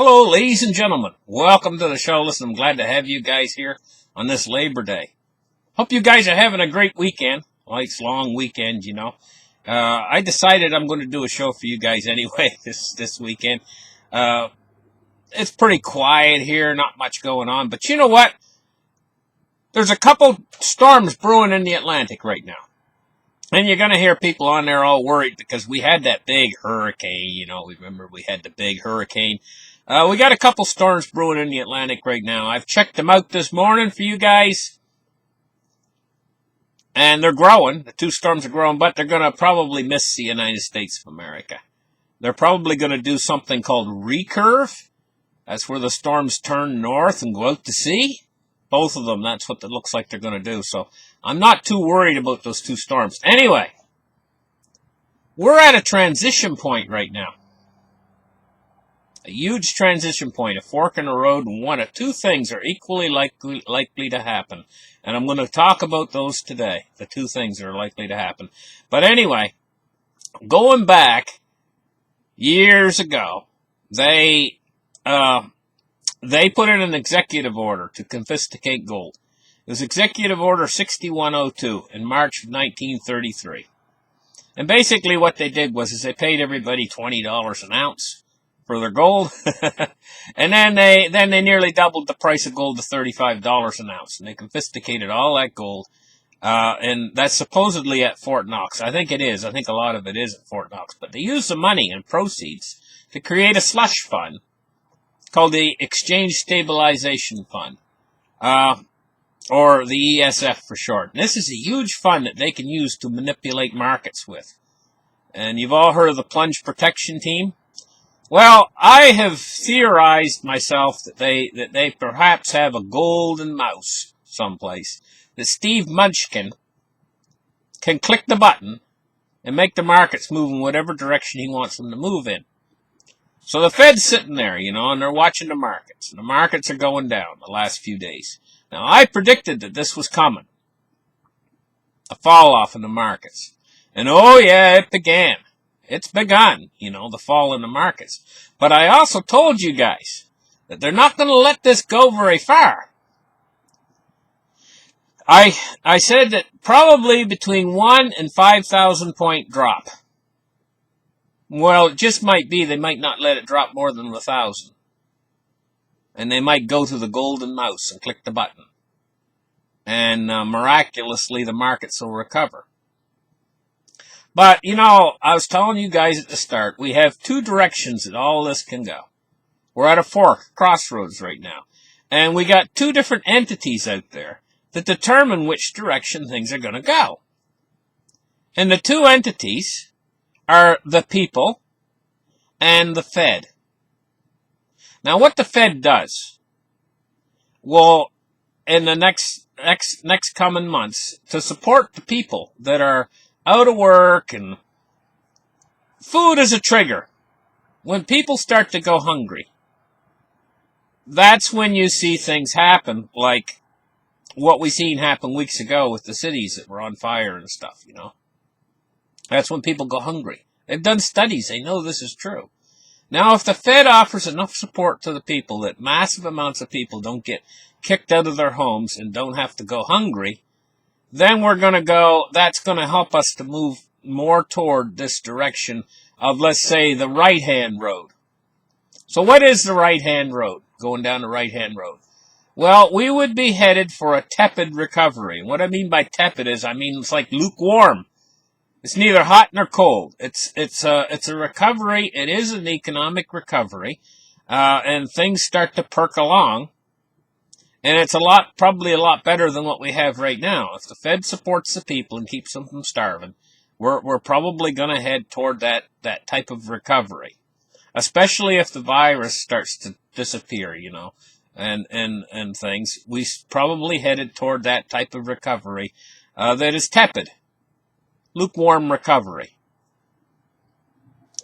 Hello, ladies and gentlemen. Welcome to the show. Listen, I'm glad to have you guys here on this Labor Day. Hope you guys are having a great weekend. Nice long weekend, you know. I decided I'm going to do a show for you guys anyway this weekend. It's pretty quiet here, not much going on. But you know what? There's a couple storms brewing in the Atlantic right now. And you're going to hear people on there all worried because we had that big hurricane. You know, remember we had the big hurricane. We got a couple storms brewing in the Atlantic right now. I've checked them out this morning for you guys. And they're growing. The two storms are growing, but they're going to probably miss the United States of America. They're probably going to do something called recurve. That's where the storms turn north and go out to sea. Both of them, that's what it looks like they're going to do. So I'm not too worried about those two storms. Anyway, we're at a transition point right now. A huge transition point, a fork in the road, and one of two things are equally likely to happen. And I'm going to talk about those today, the two things that are likely to happen. But anyway, going back years ago, they put in an executive order to confiscate gold. It was Executive Order 6102 in March of 1933. And basically what they did was they paid everybody $20 an ounce for their gold. And then they nearly doubled the price of gold to $35 an ounce. And they confiscated all that gold. And that's supposedly at Fort Knox. I think it is. I think a lot of it is at Fort Knox. But they used the money and proceeds to create a slush fund called the Exchange Stabilization Fund, or the ESF for short. And this is a huge fund that they can use to manipulate markets with. And you've all heard of the Plunge Protection Team. Well, I have theorized myself that they perhaps have a golden mouse someplace, that Steve Munchkin can click the button and make the markets move in whatever direction he wants them to move in. So the Fed's sitting there, you know, and they're watching the markets. And the markets are going down the last few days. Now, I predicted that this was coming. A fall off in the markets. And oh yeah, it began. It's begun, you know, the fall in the markets. But I also told you guys that they're not going to let this go very far. I said that probably between 1 and 5,000 point drop. Well, it just might be they might not let it drop more than 1,000. And they might go to the golden mouse and click the button. And miraculously, the markets will recover. But, you know, I was telling you guys at the start, we have two directions that all this can go. We're at a fork, crossroads right now. And we got two different entities out there that determine which direction things are going to go. And the two entities are the people and the Fed. Now, what the Fed does, well, in the next coming months, to support the people that are out of work, and food is a trigger. When people start to go hungry, that's when you see things happen, like what we seen happen weeks ago with the cities that were on fire and stuff, you know. That's when people go hungry. They've done studies. They know this is true. Now, if the Fed offers enough support to the people that massive amounts of people don't get kicked out of their homes and don't have to go hungry, then that's going to help us to move more toward this direction of, let's say, the right-hand road. So what is the right-hand road, going down the right-hand road? Well, we would be headed for a tepid recovery. And what I mean by tepid is, it's like lukewarm. It's neither hot nor cold. It's a recovery. It is an economic recovery, and things start to perk along. And it's probably a lot better than what we have right now. If the Fed supports the people and keeps them from starving, we're probably going to head toward that type of recovery. Especially if the virus starts to disappear, you know, and things. We probably headed toward that type of recovery that is tepid. Lukewarm recovery.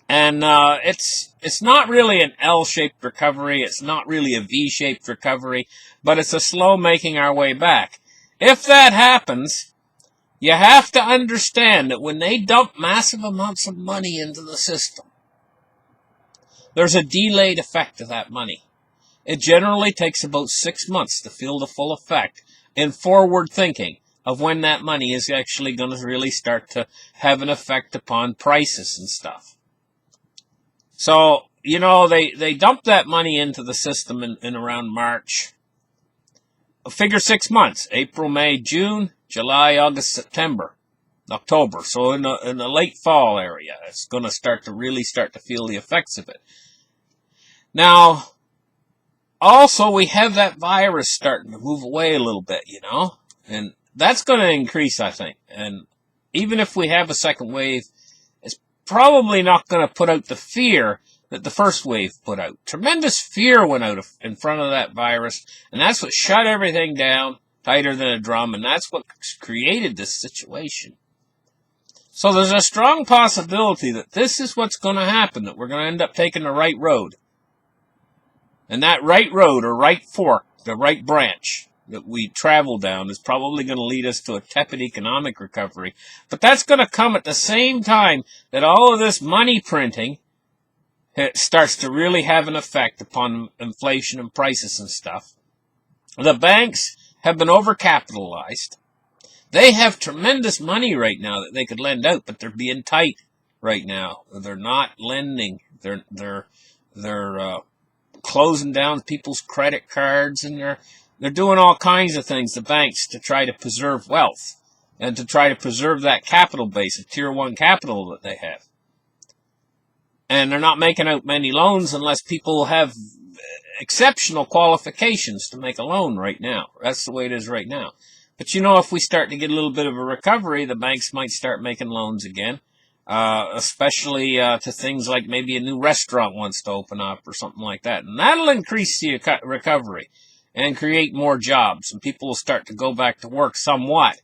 And it's not really an L-shaped recovery. It's not really a V-shaped recovery, but it's a slow making our way back. If that happens, you have to understand that when they dump massive amounts of money into the system, there's a delayed effect of that money. It generally takes about 6 months to feel the full effect in forward thinking of when that money is actually going to really start to have an effect upon prices and stuff. So, they dump that money into the system in around March. Figure 6 months: April, May, June, July, August, September, October. So in the late fall area, it's going to really start to feel the effects of it. Now, also, we have that virus starting to move away a little bit, and that's going to increase, I think. And even if we have a second wave, it's probably not going to put out the fear that the first wave put out. Tremendous fear went out in front of that virus, and that's what shut everything down tighter than a drum, and that's what created this situation. So there's a strong possibility that this is what's going to happen, that we're going to end up taking the right road. And that right road, or right fork, the right branch that we travel down is probably going to lead us to a tepid economic recovery. But that's going to come at the same time that all of this money printing starts to really have an effect upon inflation and prices and stuff. The banks have been overcapitalized. They have tremendous money right now that they could lend out, but they're being tight right now. They're not lending. They're closing down people's credit cards, and they're doing all kinds of things, the banks, to try to preserve wealth and to try to preserve that capital base of tier 1 capital that they have. And they're not making out many loans unless people have exceptional qualifications to make a loan right now. That's the way it is right now. But if we start to get a little bit of a recovery, the banks might start making loans again. Especially to things like maybe a new restaurant wants to open up or something like that. And that'll increase the recovery and create more jobs, and people will start to go back to work somewhat.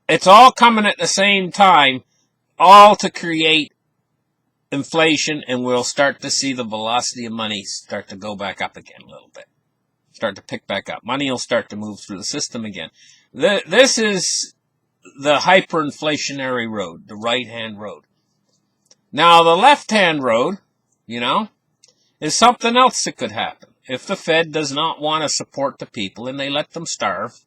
It's all coming at the same time, all to create inflation, and we'll start to see the velocity of money start to go back up again a little bit. Start to pick back up. Money will start to move through the system again. This is the hyperinflationary road, the right-hand road. Now, the left-hand road, is something else that could happen. If the Fed does not want to support the people and they let them starve,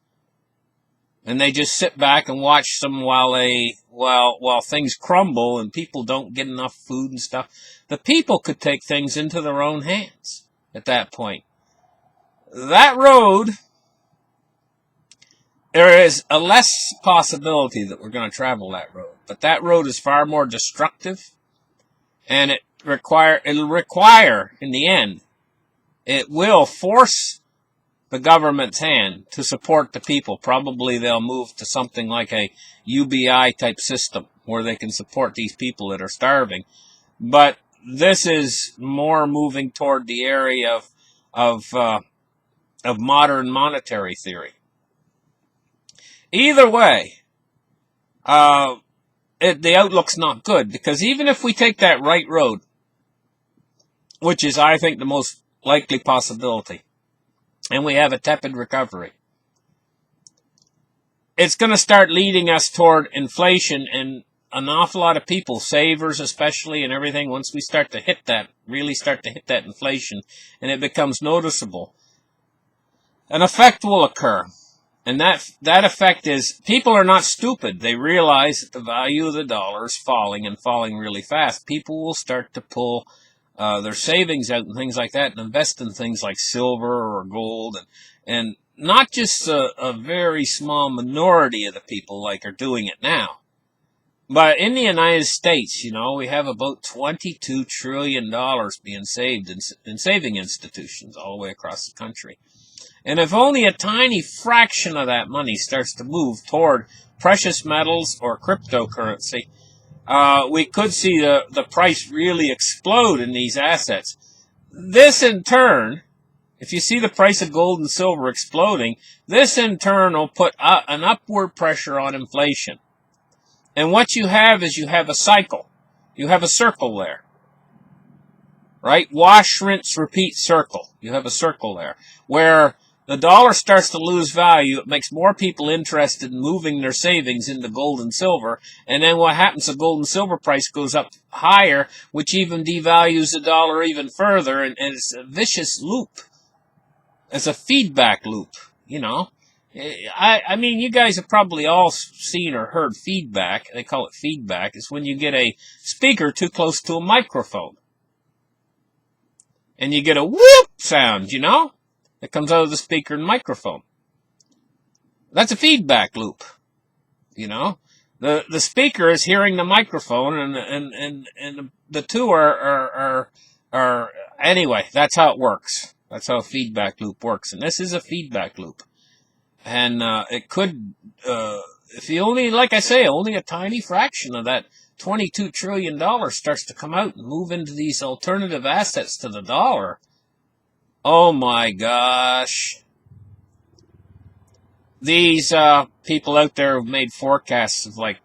and they just sit back and watch them while things crumble and people don't get enough food and stuff, the people could take things into their own hands at that point. That road, there is a less possibility that we're going to travel that road. But that road is far more destructive, and it'll require, in the end, it will force the government's hand to support the people. Probably they'll move to something like a UBI type system where they can support these people that are starving. But this is more moving toward the area of modern monetary theory. Either way, the outlook's not good, because even if we take that right road, which is, I think, the most likely possibility, and we have a tepid recovery, it's going to start leading us toward inflation, and an awful lot of people, savers especially and everything, once we start to hit that inflation, and it becomes noticeable, an effect will occur. And that effect is, people are not stupid. They realize that the value of the dollar is falling, and falling really fast. People will start to pull their savings out and things like that and invest in things like silver or gold, and not just a very small minority of the people like are doing it now. But in the United States, we have about $22 trillion being saved in saving institutions all the way across the country. And if only a tiny fraction of that money starts to move toward precious metals or cryptocurrency, we could see the price really explode in these assets. This in turn, if you see the price of gold and silver exploding, this in turn will put an upward pressure on inflation. And what you have is you have a cycle. You have a circle there. Right? Wash, rinse, repeat circle. You have a circle there where the dollar starts to lose value. It makes more people interested in moving their savings into gold and silver. And then what happens, the gold and silver price goes up higher, which even devalues the dollar even further. And it's a vicious loop. It's a feedback loop, you know. I mean, you guys have probably all seen or heard feedback. They call it feedback. It's when you get a speaker too close to a microphone. And you get a whoop sound, you know, that comes out of the speaker and microphone. That's a feedback loop, you know. The speaker is hearing the microphone, and the two are anyway. That's how it works. That's how a feedback loop works, and this is a feedback loop. And it could, if you only, like I say, only a tiny fraction of that $22 trillion starts to come out and move into these alternative assets to the dollar. Oh my gosh. These people out there have made forecasts of like,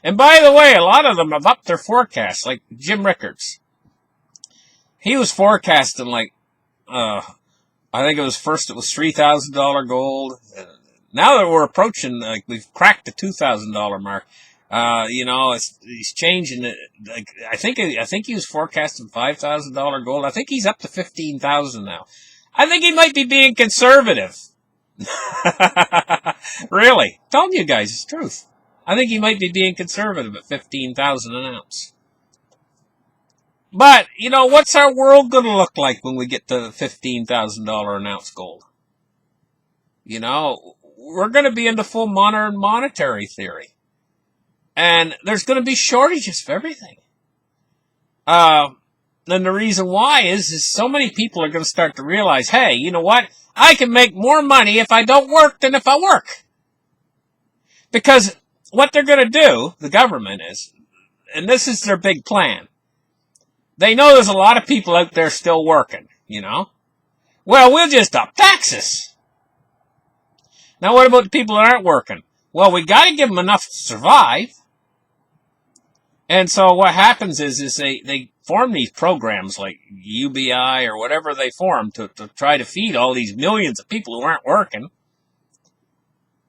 and by the way, a lot of them have upped their forecasts, like Jim Rickards. He was forecasting like, I think it was $3,000 gold. Now that we're approaching, like we've cracked the $2,000 mark. You know, he's changing it. Like I think he was forecasting $5,000 gold. I think he's up to 15,000 now. I think he might be being conservative. Really, telling you guys it's truth. I think he might be being conservative at 15,000 an ounce. But, you know, what's our world going to look like when we get to $15,000 an ounce gold? You know, we're going to be into full modern monetary theory. And there's going to be shortages of everything. And the reason why is so many people are going to start to realize, hey, you know what? I can make more money if I don't work than if I work. Because what they're going to do, the government is, and this is their big plan, they know there's a lot of people out there still working, you know? Well, we'll just up taxes. Now, what about the people that aren't working? Well, we got to give them enough to survive. And so what happens is they form these programs like UBI or whatever they form to try to feed all these millions of people who aren't working.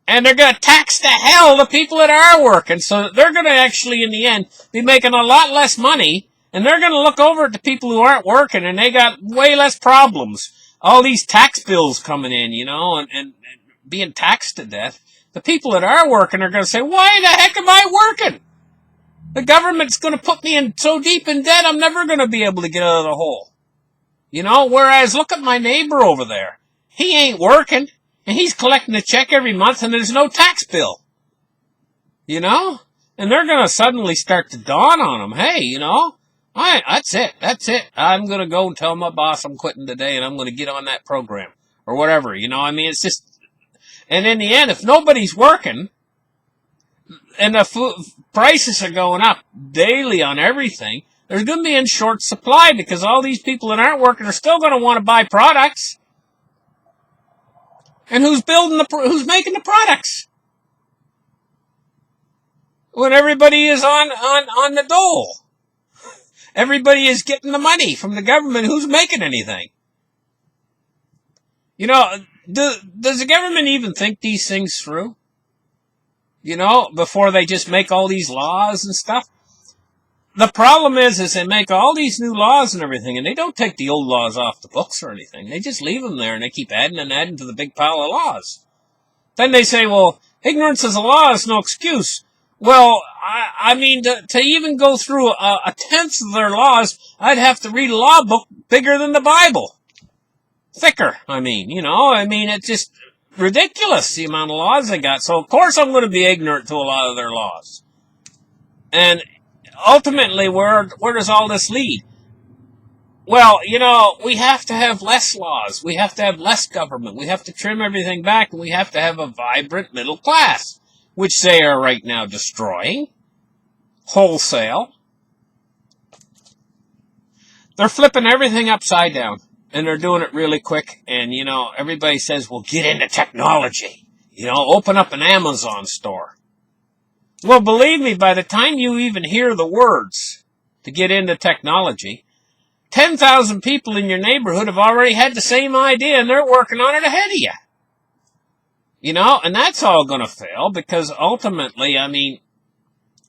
And they're going to tax the hell the people that are working. So they're going to actually, in the end, be making a lot less money. And they're going to look over at the people who aren't working, and they got way less problems. All these tax bills coming in, you know, and being taxed to death. The people that are working are going to say, why the heck am I working? The government's going to put me in so deep in debt, I'm never going to be able to get out of the hole. You know, whereas look at my neighbor over there. He ain't working, and he's collecting a check every month, and there's no tax bill. You know? And they're going to suddenly start to dawn on them, hey, you know, that's it. I'm going to go and tell my boss I'm quitting today, and I'm going to get on that program. Or whatever, you know, I mean, it's just, and in the end, if nobody's working, and the food prices are going up daily on everything, there's going to be in short supply because all these people that aren't working are still going to want to buy products. And who's making the products? When everybody is on the dole. Everybody is getting the money from the government. Who's making anything? You know, does the government even think these things through? You know, before they just make all these laws and stuff? The problem is they make all these new laws and everything, and they don't take the old laws off the books or anything. They just leave them there, and they keep adding and adding to the big pile of laws. Then they say, well, ignorance is a law is no excuse. Well, I mean, to even go through a tenth of their laws, I'd have to read a law book bigger than the Bible. Thicker, I mean, you know, it's just ridiculous, the amount of laws they got. So, of course, I'm going to be ignorant to a lot of their laws. And ultimately, where does all this lead? Well, you know, we have to have less laws. We have to have less government. We have to trim everything back, and we have to have a vibrant middle class, which they are right now destroying wholesale. They're flipping everything upside down, and they're doing it really quick. And, you know, everybody says, well, get into technology. You know, open up an Amazon store. Well, believe me, by the time you even hear the words to get into technology, 10,000 people in your neighborhood have already had the same idea, and they're working on it ahead of you. You know, and that's all going to fail, because ultimately, I mean,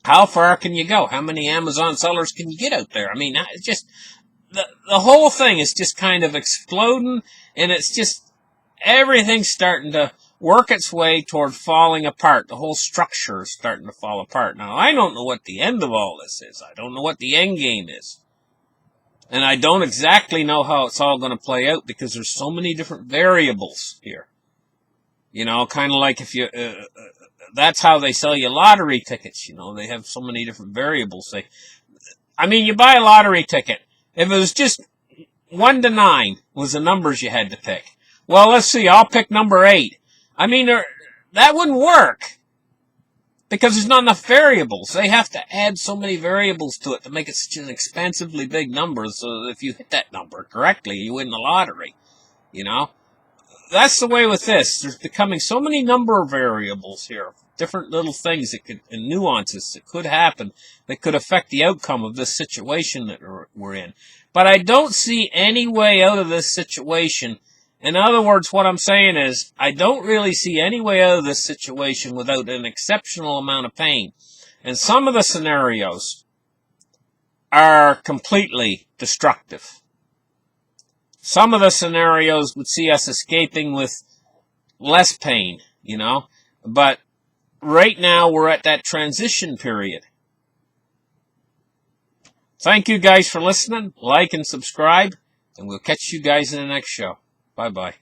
how far can you go? How many Amazon sellers can you get out there? I mean, it's just, the whole thing is just kind of exploding, and it's just, everything's starting to work its way toward falling apart. The whole structure is starting to fall apart. Now, I don't know what the end of all this is. I don't know what the end game is. And I don't exactly know how it's all going to play out, because there's so many different variables here. You know, kind of like if you, that's how they sell you lottery tickets. You know, they have so many different variables. I mean, you buy a lottery ticket. If it was just 1 to 9 was the numbers you had to pick. Well, let's see, I'll pick number 8. I mean, that wouldn't work, because there's not enough variables. They have to add so many variables to it to make it such an expansively big number, so that if you hit that number correctly, you win the lottery. You know? That's the way with this. There's becoming so many number of variables here, different little things that could, and nuances that could happen that could affect the outcome of this situation that we're in. But I don't see any way out of this situation. In other words, what I'm saying is, I don't really see any way out of this situation without an exceptional amount of pain. And some of the scenarios are completely destructive. Some of the scenarios would see us escaping with less pain, you know. But right now, we're at that transition period. Thank you guys for listening. Like and subscribe. And we'll catch you guys in the next show. Bye-bye.